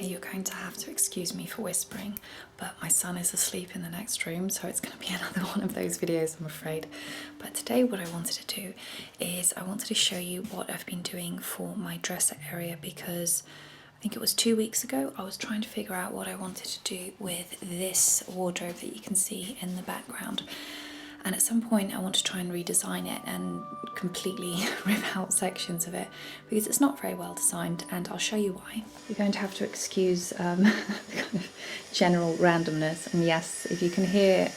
Okay, you're going to have to excuse me for whispering, but my son is asleep in the next room, so it's going to be another one of those videos, I'm afraid. But today what I wanted to do is I wanted to show you what I've been doing for my dresser area, because I think it was 2 weeks ago I was trying to figure out what I wanted to do with this wardrobe that you can see in the background. And at some point I want to try and redesign it and completely rip out sections of it because it's not very well designed, and I'll show you why. You're going to have to excuse the kind of general randomness, and yes, if you can hear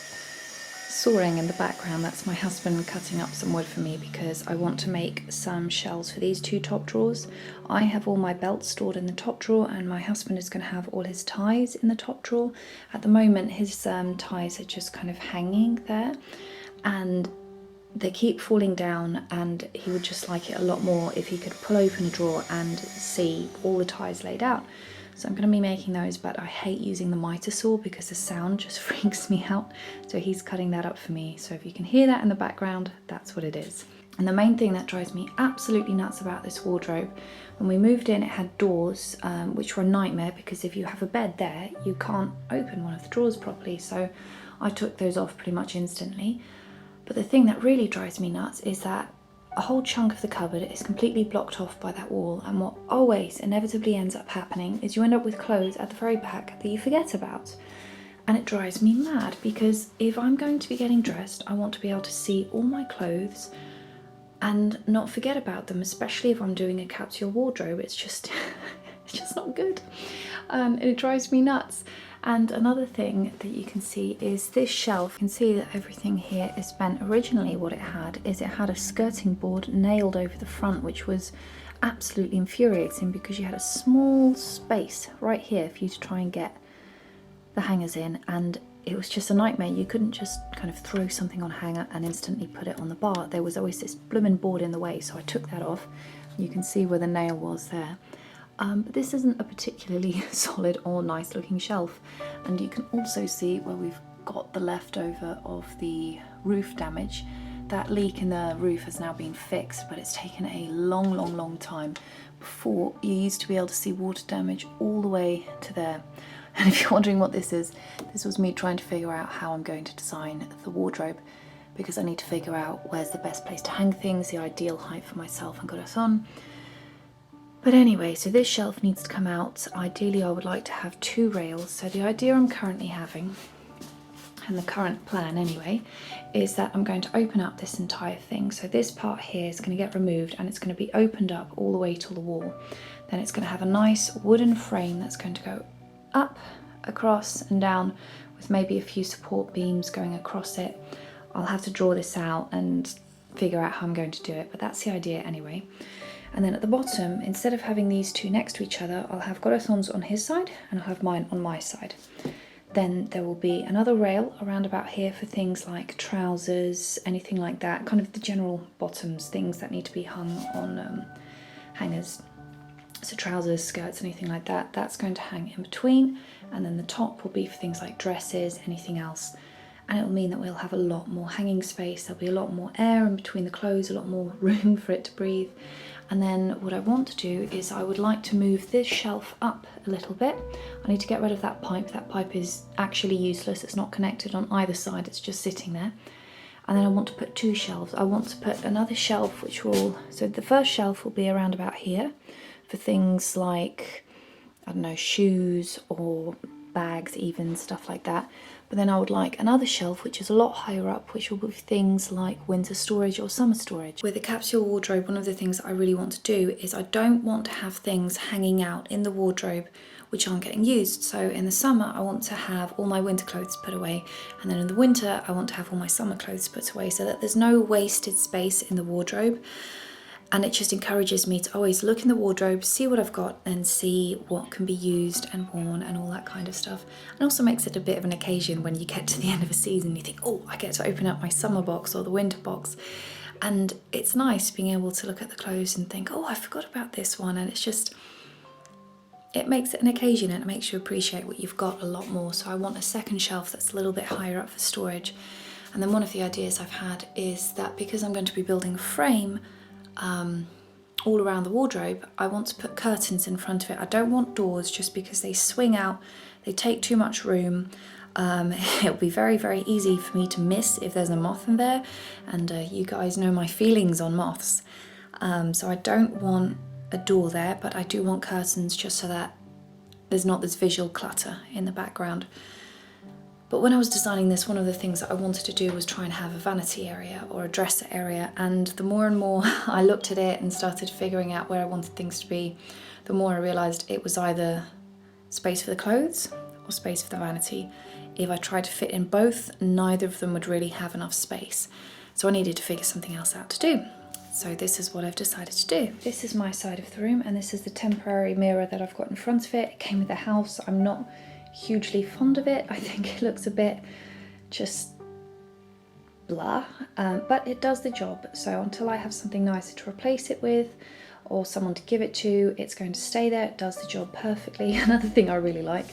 sawing in the background, that's my husband cutting up some wood for me because I want to make some shelves for these two top drawers. I have all my belts stored in the top drawer and my husband is going to have all his ties in the top drawer. At the moment his ties are just kind of hanging there and they keep falling down, and he would just like it a lot more if he could pull open a drawer and see all the ties laid out. So I'm going to be making those, but I hate using the miter saw because the sound just freaks me out. So he's cutting that up for me. So if you can hear that in the background, that's what it is. And the main thing that drives me absolutely nuts about this wardrobe, when we moved in it had doors which were a nightmare because if you have a bed there, you can't open one of the drawers properly. So I took those off pretty much instantly. But the thing that really drives me nuts is that a whole chunk of the cupboard is completely blocked off by that wall, and what always inevitably ends up happening is you end up with clothes at the very back that you forget about. And it drives me mad because if I'm going to be getting dressed, I want to be able to see all my clothes and not forget about them, especially if I'm doing a capsule wardrobe. It's just it's just not good, and it drives me nuts. And another thing that you can see is this shelf. You can see that everything here is bent. Originally what it had is it had a skirting board nailed over the front, which was absolutely infuriating because you had a small space right here for you to try and get the hangers in, and it was just a nightmare. You couldn't just kind of throw something on a hanger and instantly put it on the bar. There was always this blooming board in the way, so I took that off. You can see where the nail was there. But this isn't a particularly solid or nice looking shelf, and you can also see where we've got the leftover of the roof damage. That leak in the roof has now been fixed, but it's taken a long time. Before, you used to be able to see water damage all the way to there. And if you're wondering what this is, this was me trying to figure out how I'm going to design the wardrobe, because I need to figure out where's the best place to hang things, the ideal height for myself and Corazon. But anyway, so this shelf needs to come out. Ideally I would like to have 2 rails. So the idea I'm currently having, and the current plan anyway, is that I'm going to open up this entire thing. So this part here is going to get removed and it's going to be opened up all the way to the wall. Then it's going to have a nice wooden frame that's going to go up, across and down with maybe a few support beams going across it. I'll have to draw this out and figure out how I'm going to do it, but that's the idea anyway. And then at the bottom, instead of having these two next to each other, I'll have Corazon's on his side and I'll have mine on my side. Then there will be another rail around about here for things like trousers, anything like that, kind of the general bottoms, things that need to be hung on hangers. So trousers, skirts, anything like that, that's going to hang in between. And then the top will be for things like dresses, anything else. And it will mean that we'll have a lot more hanging space, there'll be a lot more air in between the clothes, a lot more room for it to breathe. And then what I want to do is I would like to move this shelf up a little bit. I need to get rid of that pipe. That pipe is actually useless. It's not connected on either side. It's just sitting there. And then I want to put 2 shelves. I want to put another shelf which will, so the first shelf will be around about here for things like, I don't know, shoes or bags even, stuff like that. But then I would like another shelf which is a lot higher up, which will be things like winter storage or summer storage. With a capsule wardrobe, one of the things that I really want to do is I don't want to have things hanging out in the wardrobe which aren't getting used. So in the summer I want to have all my winter clothes put away, and then in the winter I want to have all my summer clothes put away, so that there's no wasted space in the wardrobe. And it just encourages me to always look in the wardrobe, see what I've got and see what can be used and worn and all that kind of stuff. And also makes it a bit of an occasion when you get to the end of a season, you think, oh, I get to open up my summer box or the winter box. And it's nice being able to look at the clothes and think, oh, I forgot about this one. And it's just, it makes it an occasion and it makes you appreciate what you've got a lot more. So I want a second shelf that's a little bit higher up for storage. And then one of the ideas I've had is that because I'm going to be building a frame, all around the wardrobe, I want to put curtains in front of it. I don't want doors just because they swing out, they take too much room. It'll be very, very easy for me to miss if there's a moth in there, and you guys know my feelings on moths. So I don't want a door there, but I do want curtains just so that there's not this visual clutter in the background. But when I was designing this, one of the things that I wanted to do was try and have a vanity area or a dresser area, and the more and more I looked at it and started figuring out where I wanted things to be, the more I realised it was either space for the clothes or space for the vanity. If I tried to fit in both, neither of them would really have enough space. So I needed to figure something else out to do. So this is what I've decided to do. This is my side of the room, and this is the temporary mirror that I've got in front of it. It came with the house. I'm not hugely fond of it. I think it looks a bit just blah, but it does the job. So until I have something nicer to replace it with or someone to give it to, it's going to stay there. It does the job perfectly. Another thing I really like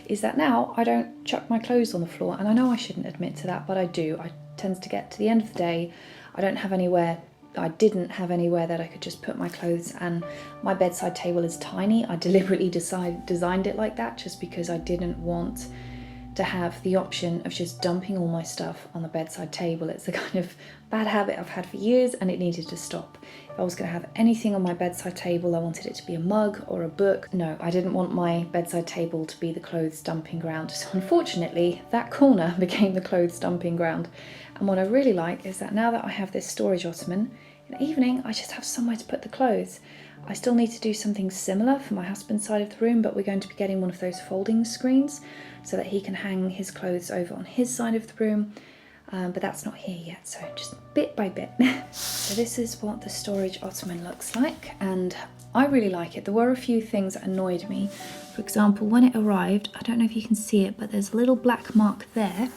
is that now I don't chuck my clothes on the floor, and I know I shouldn't admit to that, but I do. I tend to get to the end of the day, I didn't have anywhere that I could just put my clothes, and my bedside table is tiny. I deliberately designed it like that just because I didn't want to have the option of just dumping all my stuff on the bedside table. It's a kind of bad habit I've had for years, and it needed to stop. If I was going to have anything on my bedside table, I wanted it to be a mug or a book. No, I didn't want my bedside table to be the clothes dumping ground. So unfortunately, that corner became the clothes dumping ground. And what I really like is that now that I have this storage ottoman, in the evening I just have somewhere to put the clothes. I still need to do something similar for my husband's side of the room, but we're going to be getting one of those folding screens so that he can hang his clothes over on his side of the room. But that's not here yet, so just bit by bit. So this is what the storage ottoman looks like, and I really like it. There were a few things that annoyed me. For example, when it arrived, I don't know if you can see it, but there's a little black mark there,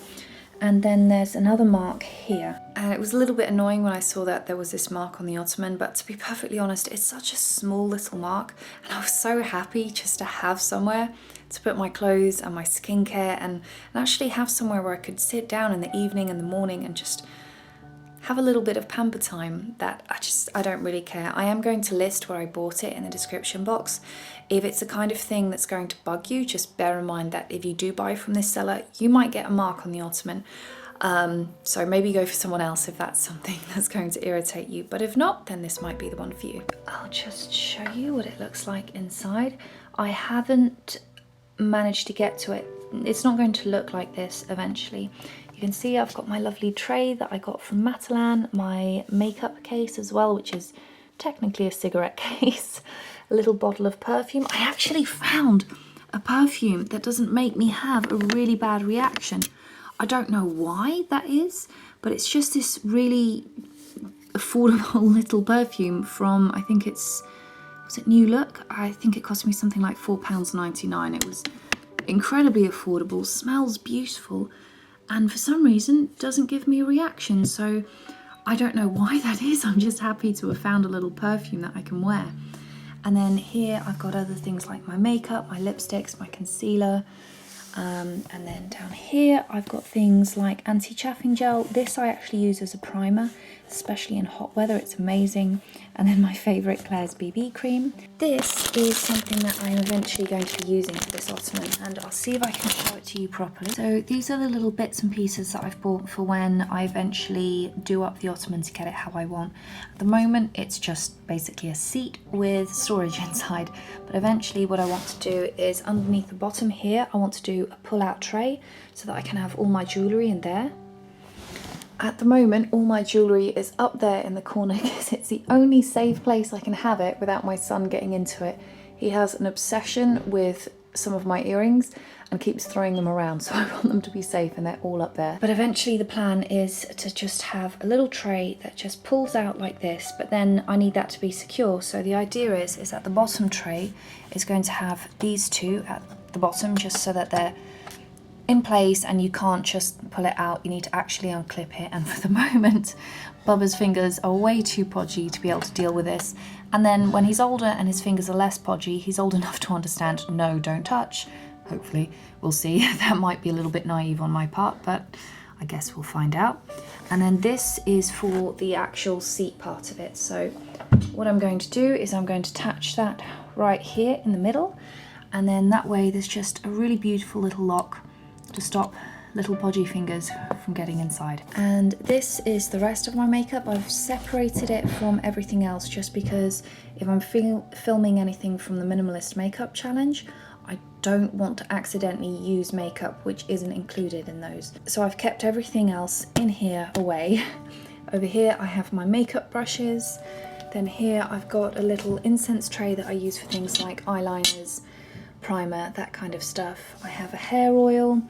and then there's another mark here. And it was a little bit annoying when I saw that there was this mark on the ottoman, but to be perfectly honest, it's such a small little mark, and I was so happy just to have somewhere to put my clothes and my skincare, and actually have somewhere where I could sit down in the evening and the morning and just have a little bit of pamper time. That I don't really care. I am going to list where I bought it in the description box. If it's the kind of thing that's going to bug you, just bear in mind that if you do buy from this seller, you might get a mark on the ottoman. So maybe go for someone else if that's something that's going to irritate you. But if not, then this might be the one for you. I'll just show you what it looks like inside. I haven't managed to get to it. It's not going to look like this eventually. You can see I've got my lovely tray that I got from Matalan, my makeup case as well, which is technically a cigarette case, a little bottle of perfume. I actually found a perfume that doesn't make me have a really bad reaction. I don't know why that is, but it's just this really affordable little perfume from, I think was it New Look? I think it cost me something like £4.99. It was incredibly affordable, smells beautiful, and for some reason doesn't give me a reaction. So I don't know why that is. I'm just happy to have found a little perfume that I can wear. And then here I've got other things like my makeup, my lipsticks, my concealer. And then down here I've got things like anti-chaffing gel. This I actually use as a primer, especially in hot weather. It's amazing. And then my favourite, Claire's BB cream. This is something that I'm eventually going to be using for this ottoman, and I'll see if I can show it to you properly. So these are the little bits and pieces that I've bought for when I eventually do up the ottoman to get it how I want. At the moment it's just basically a seat with storage inside, but eventually what I want to do is underneath the bottom here I want to do a pull-out tray so that I can have all my jewellery in there. At the moment, all my jewellery is up there in the corner because it's the only safe place I can have it without my son getting into it. He has an obsession with some of my earrings and keeps throwing them around, so I want them to be safe and they're all up there. But eventually the plan is to just have a little tray that just pulls out like this, but then I need that to be secure. So the idea is that the bottom tray is going to have these two at the bottom just so that they're in place and you can't just pull it out, you need to actually unclip it. And for the moment Bubba's fingers are way too podgy to be able to deal with this, and then when he's older and his fingers are less podgy, he's old enough to understand no, don't touch. Hopefully, we'll see. That might be a little bit naive on my part, but I guess we'll find out. And then this is for the actual seat part of it. So what I'm going to do is I'm going to attach that right here in the middle, and then that way there's just a really beautiful little lock to stop little podgy fingers from getting inside. And this is the rest of my makeup. I've separated it from everything else just because if I'm filming anything from the Minimalist Makeup Challenge, I don't want to accidentally use makeup which isn't included in those. So I've kept everything else in here away. Over here I have my makeup brushes. Then here I've got a little incense tray that I use for things like eyeliners, primer, that kind of stuff. I have a hair oil.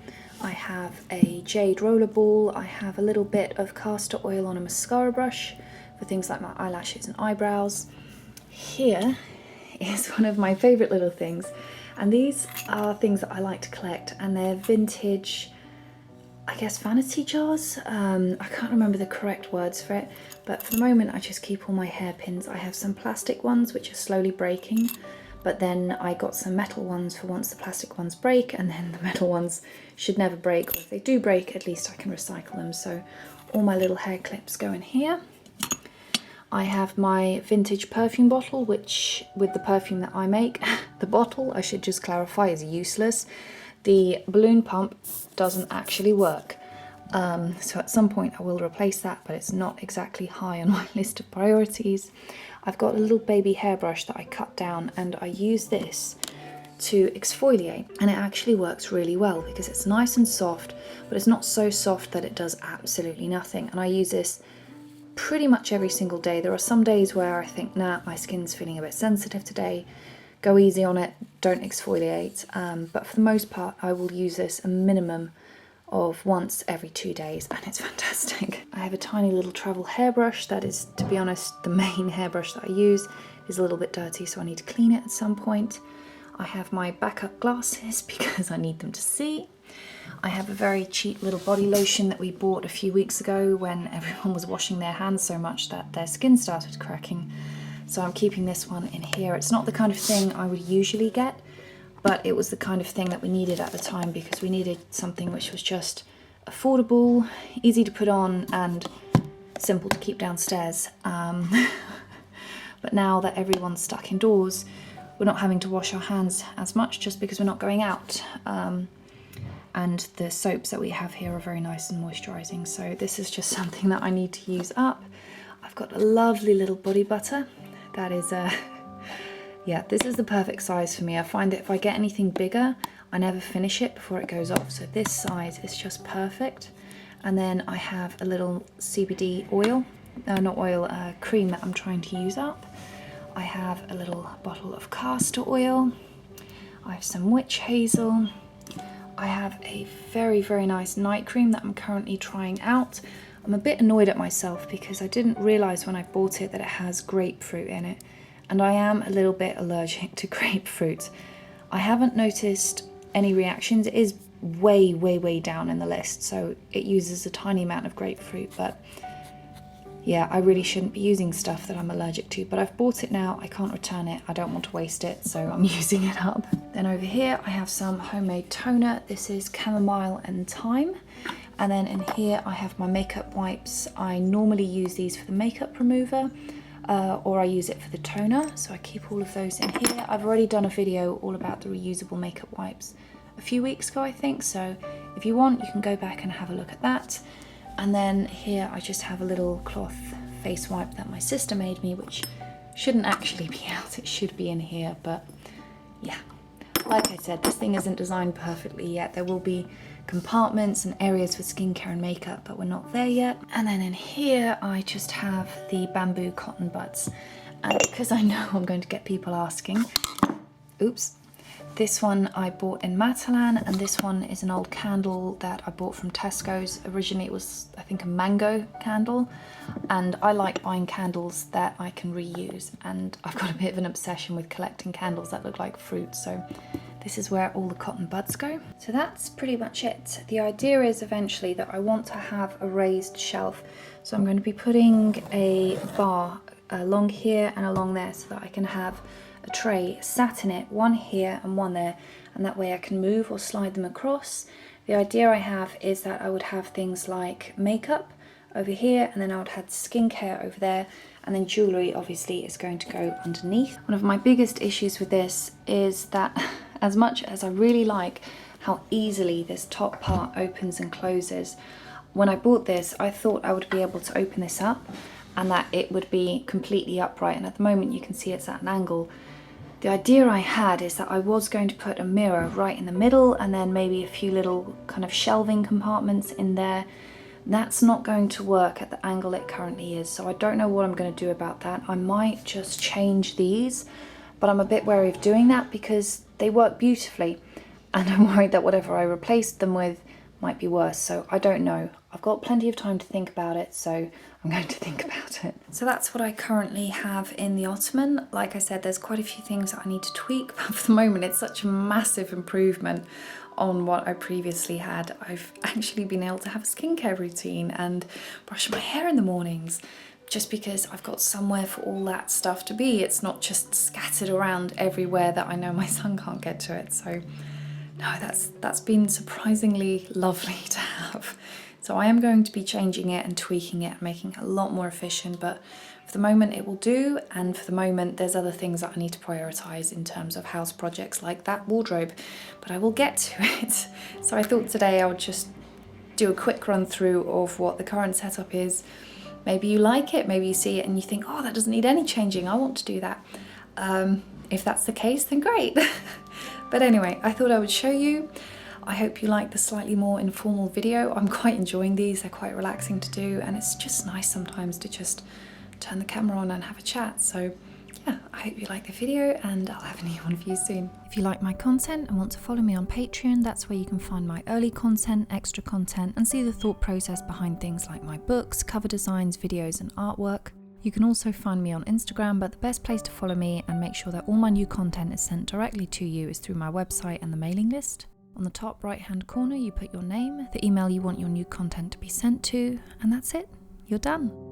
I have a jade roller ball. I have a little bit of castor oil on a mascara brush for things like my eyelashes and eyebrows. Here is one of my favourite little things, and these are things that I like to collect, and they're vintage, I guess, vanity jars. I can't remember the correct words for it, but for the moment I just keep all my hairpins. I have some plastic ones which are slowly breaking, but then I got some metal ones for once the plastic ones break, and then the metal ones should never break, or if they do break, at least I can recycle them. So all my little hair clips go in here. I have my vintage perfume bottle, which, with the perfume that I make, the bottle, I should just clarify, is useless. The balloon pump doesn't actually work. So at some point I will replace that, but it's not exactly high on my list of priorities. I've got a little baby hairbrush that I cut down, and I use this to exfoliate, and it actually works really well because it's nice and soft, but it's not so soft that it does absolutely nothing. And I use this pretty much every single day. There are some days where I think, nah, my skin's feeling a bit sensitive today, go easy on it, don't exfoliate. But for the most part I will use this a minimum of once every 2 days, and it's fantastic. I have a tiny little travel hairbrush that is, to be honest, the main hairbrush that I use. Is a little bit dirty, so I need to clean it at some point. I have my backup glasses because I need them to see. I have a very cheap little body lotion that we bought a few weeks ago when everyone was washing their hands so much that their skin started cracking. So I'm keeping this one in here. It's not the kind of thing I would usually get, but it was the kind of thing that we needed at the time because we needed something which was just affordable, easy to put on, and simple to keep downstairs. But now that everyone's stuck indoors, we're not having to wash our hands as much just because we're not going out. And the soaps that we have here are very nice and moisturising, so this is just something that I need to use up. I've got a lovely little body butter that is yeah, this is the perfect size for me. I find that if I get anything bigger, I never finish it before it goes off, so this size is just perfect. And then I have a little CBD oil, cream that I'm trying to use up. I have a little bottle of castor oil. I have some witch hazel. I have a very, very nice night cream that I'm currently trying out. I'm a bit annoyed at myself because I didn't realise when I bought it that it has grapefruit in it, and I am a little bit allergic to grapefruit. I haven't noticed any reactions. It is way, way, way down in the list, so it uses a tiny amount of grapefruit, but yeah, I really shouldn't be using stuff that I'm allergic to, but I've bought it now, I can't return it, I don't want to waste it, so I'm using it up. Then over here I have some homemade toner. This is chamomile and thyme. And then in here I have my makeup wipes. I normally use these for the makeup remover, or I use it for the toner, so I keep all of those in here. I've already done a video all about the reusable makeup wipes a few weeks ago, I think, so if you want, you can go back and have a look at that. And then here I just have a little cloth face wipe that my sister made me, which shouldn't actually be out, it should be in here, but yeah. Like I said, this thing isn't designed perfectly yet. There will be compartments and areas for skincare and makeup, but we're not there yet. And then in here I just have the bamboo cotton buds, and because I know I'm going to get people asking, oops, this one I bought in Matalan, and this one is an old candle that I bought from Tesco's. Originally it was, I think, a mango candle, and I like buying candles that I can reuse, and I've got a bit of an obsession with collecting candles that look like fruit, so this is where all the cotton buds go. So that's pretty much it. The idea is eventually that I want to have a raised shelf, so I'm going to be putting a bar along here and along there so that I can have a tray sat in it, one here and one there, and that way I can move or slide them across. The idea I have is that I would have things like makeup over here, and then I would have skincare over there, and then jewellery obviously is going to go underneath. One of my biggest issues with this is that as much as I really like how easily this top part opens and closes, when I bought this I thought I would be able to open this up and that it would be completely upright, and at the moment you can see it's at an angle. The idea I had is that I was going to put a mirror right in the middle and then maybe a few little kind of shelving compartments in there. That's not going to work at the angle it currently is, so I don't know what I'm going to do about that. I might just change these, but I'm a bit wary of doing that because they work beautifully and I'm worried that whatever I replaced them with might be worse, so I don't know. I've got plenty of time to think about it, so I'm going to think about it. So that's what I currently have in the Ottoman. Like I said, there's quite a few things that I need to tweak, but for the moment it's such a massive improvement on what I previously had. I've actually been able to have a skincare routine and brush my hair in the mornings, just because I've got somewhere for all that stuff to be. It's not just scattered around everywhere that I know my son can't get to it. So no, that's been surprisingly lovely to have. So I am going to be changing it and tweaking it and making it a lot more efficient, but for the moment it will do, and for the moment there's other things that I need to prioritise in terms of house projects like that wardrobe, but I will get to it. So I thought today I would just do a quick run through of what the current setup is. Maybe you like it, maybe you see it and you think, oh, that doesn't need any changing, I want to do that. If that's the case, then great. But anyway, I thought I would show you. I hope you like the slightly more informal video. I'm quite enjoying these, they're quite relaxing to do, and it's just nice sometimes to just turn the camera on and have a chat. So yeah, I hope you like the video and I'll have a new one for you soon. If you like my content and want to follow me on Patreon, that's where you can find my early content, extra content, and see the thought process behind things like my books, cover designs, videos and artwork. You can also find me on Instagram, but the best place to follow me and make sure that all my new content is sent directly to you is through my website and the mailing list. On the top right hand corner you put your name, the email you want your new content to be sent to, and that's it, you're done.